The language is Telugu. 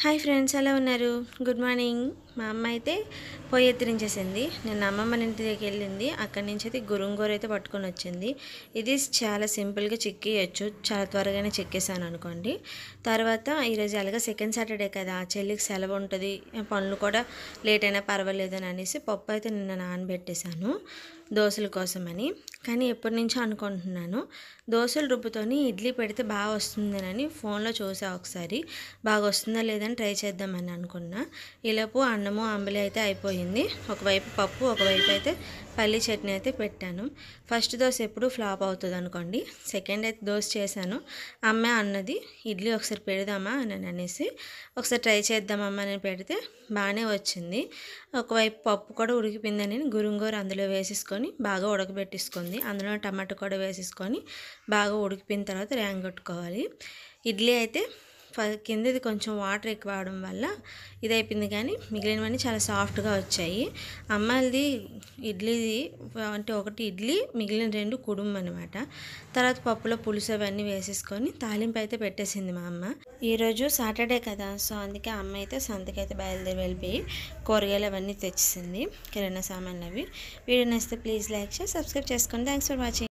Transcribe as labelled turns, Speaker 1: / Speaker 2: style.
Speaker 1: హాయ్ ఫ్రెండ్స్, ఎలా ఉన్నారు? Good morning. మా అమ్మ అయితే పొయ్యి ఎత్తిరించేసింది. నేను అమ్మమ్మ ఇంటి దగ్గరికి వెళ్ళింది. అక్కడి నుంచి అయితే గురుంగూర అయితే పట్టుకొని వచ్చింది. ఇది చాలా సింపుల్గా చిక్కేయచ్చు, చాలా త్వరగానే చెక్కేసాను అనుకోండి. తర్వాత ఈరోజు అలాగే సెకండ్ సాటర్డే కదా, చెల్లికి సెలవు ఉంటుంది, పనులు కూడా లేట్ అయినా పర్వాలేదు అని అనేసి పప్పు అయితే నిన్న నానబెట్టేశాను దోశల కోసమని. కానీ ఎప్పటి నుంచో అనుకుంటున్నాను, దోశలు రుబ్బుతోని ఇడ్లీ పెడితే బాగా వస్తుందని ఫోన్లో చూసా ఒకసారి. బాగా వస్తుందా లేదని ట్రై చేద్దామని అనుకున్నా. ఈలోపు అన్నము అంబలి అయితే అయిపోయింది. ఒకవైపు పప్పు, ఒకవైపు అయితే పల్లీ చట్నీ అయితే పెట్టాను. ఫస్ట్ దోశ ఎప్పుడు ఫ్లాప్ అవుతుంది అనుకోండి. సెకండ్ అయితే దోశ చేశాను. అమ్మ అన్నది ఇడ్లీ ఒకసారి పెడదామా అని అనేసి ఒకసారి ట్రై చేద్దామమ్మా అని పెడితే బాగానే వచ్చింది. ఒకవైపు పప్పు కూడా ఉడికిపోయిందని గురుంగూర అందులో వేసేసుకొని బాగా ఉడకబెట్టేసుకుంది. అందులో టమాటో కూడా వేసేసుకొని బాగా ఉడికిపోయిన తర్వాత ర్యాంగొట్టుకోవాలి. ఇడ్లీ అయితే కిందది కొంచెం వాటర్ ఎక్కువ అవడం వల్ల ఇది అయిపోయింది, కానీ మిగిలినవన్నీ చాలా సాఫ్ట్గా వచ్చాయి. అమ్మాయిది ఇడ్లీది అంటే ఒకటి ఇడ్లీ, మిగిలిన 2 కుడుము అనమాట. తర్వాత పప్పులో పులుసు అవన్నీ వేసేసుకొని తాలింపు అయితే పెట్టేసింది మా అమ్మ. ఈరోజు సాటర్డే కదా, సో అందుకే అమ్మ అయితే సంతకైతే బయలుదేరి వెళ్ళిపోయి కూరగాయలు అవన్నీ తెచ్చేసింది, కిరాణా సామాన్లు అవి. వీడియో నచ్చితే ప్లీజ్ లైక్ చేసి సబ్స్క్రైబ్ చేసుకోండి. Thanks for watching.